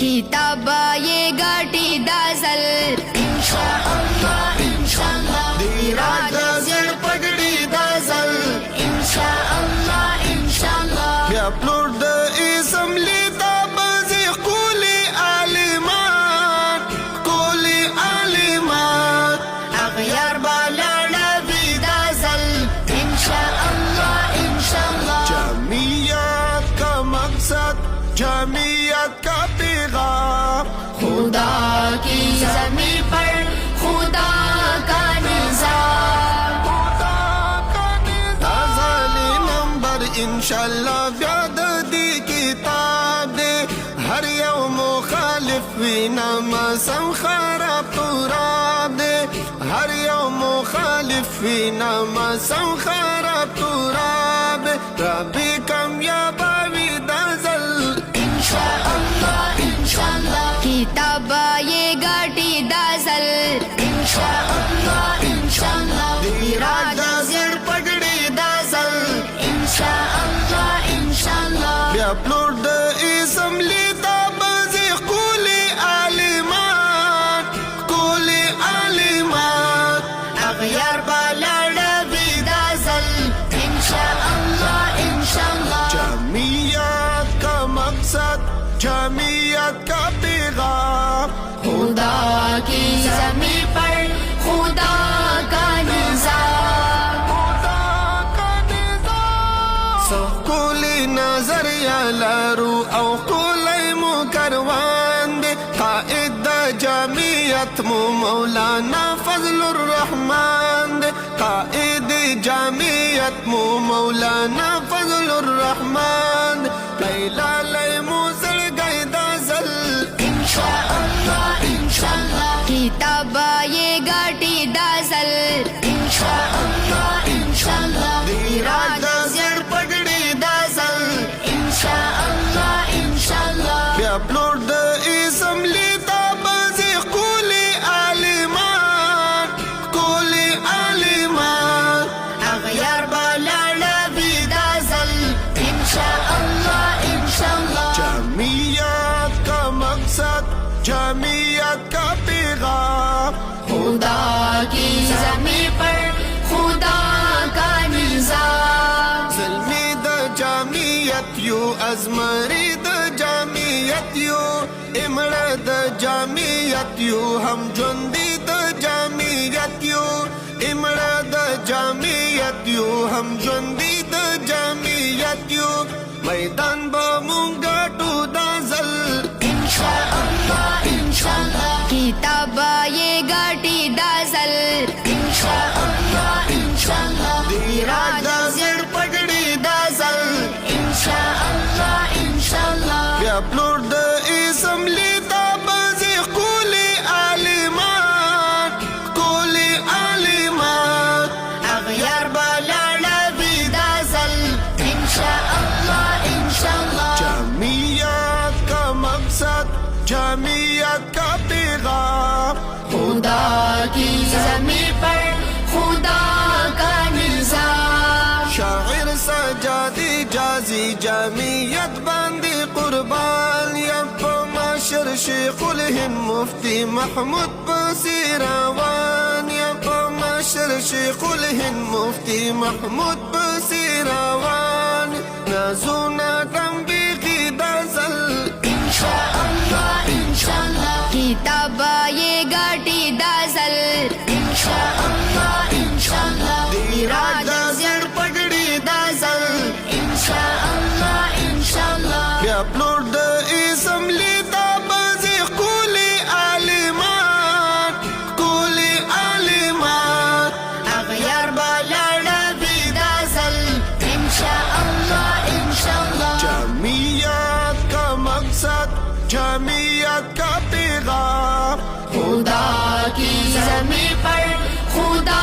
किताब ये गाटी दाजल इंशाअल्लाह इंशाअल्लाह दीराजा जड़ पगड़ी दाजल इंशाअल्लाह इंशाअल्लाह या प्लूट द इसमली ताबजी कोली आलिमात अगयार बालाड़ा भी दाजल इंशाअल्लाह इंशाअल्लाह जमीयत का मकसद जमीयत का पैगाम खुदा की ज़मीं पर खुदा का निज़ाम दाजली नंबर इंशाअल्लाह व्याद दी किताब दे हर यौम मुखालिफीना मसम खराब तुराब दे हर यौम मुखालिफीना मसम खराब तुराब रबी कामयाबी दाजल इंशाअल्लाह इंशाअल्लाह किताब ये गाटी दाजल इंशाअल्लाह इंशाअल्लाह दीराजा जड़ पगड़ी दाजल इंशाअल्लाह इंशाअल्लाह या प्लूट द इसमली ताबजी कोली आलिमात अगयार बालाड़ा भी दाजल इंशाअल्लाह इंशाअल्लाह जमीयत का मकसद जमीयत का पैगाम खुदा की ज़मीं पर खुदा का निज़ाम कोली नजर या लारू औ कोली मुकरवान दे कायद जमीयत मो मौलाना फजलुर रहमान दे कायद जमीयत मो मौलाना फजलुर रहमान लैला लय मुसर गए दाजल इंशाअल्लाह इंशाअल्लाह किताब ये गाटी दाजल इंशाअल्लाह इंशाअल्लाह दीराजा जड़ पगड़ी दाजल इंशाअल्लाह इंशाअल्लाह या प्लूट द इसमली ताबजी कोली आलिमात अगयार बालाड़ा भी दाजल इंशाअल्लाह इंशाअल्लाह जमीयत का मकसद जमीयत का पैगाम खुदा की ज़मीं पर खुदा का निज़ाम ज़ल्मी द जमीयत यू अजमरी द जमीयत यू इमड़ द जमीयत यू हम जुंदी द जमीयत यू इमड़ द जमीयत यू हम जुंदी द जमीयत यू मैदान बमुंगा टू दाजल इंशाअल्लाह इंशाअल्लाह किताब ये गाटी दाजल इंशाअल्लाह इंशाअल्लाह दीराजा जड़ पगड़ी दाजल इंशाअल्लाह इंशाअल्लाह या प्लूट द इसमली ताबजी कोली आलिमात अगयार बालाड़ा भी दाजल इंशाअल्लाह इंशाअल्लाह जमीयत का मकसद जमीयत का पैगाम खुदा की ज़मीं पर खुदा का निज़ाम शायर सजादी जाजी जमीयत बांदी कुर्बान या माशर शेखुल हिंद मुफ्ती महमूद बसीरावान या माशर शेखुल हिंद मुफ्ती महमूद बसीरावान नाज़ुना तंबी की दाजल इंशाअल्लाह इंशाअल्लाह किताब ये गाटी दाजल इंशाअल्लाह इंशाअल्लाह दीराजा जड़ पगड़ी दाजल इंशाअल्लाह इंशाअल्लाह या प्लूट द इसमली ताबजी कोली आलिमात अगयार बालाड़ा भी दाजल इंशाअल्लाह इंशाअल्लाह जमीयत का मकसद जमीयत का पैगाम खुदा की ज़मीं पर खुदा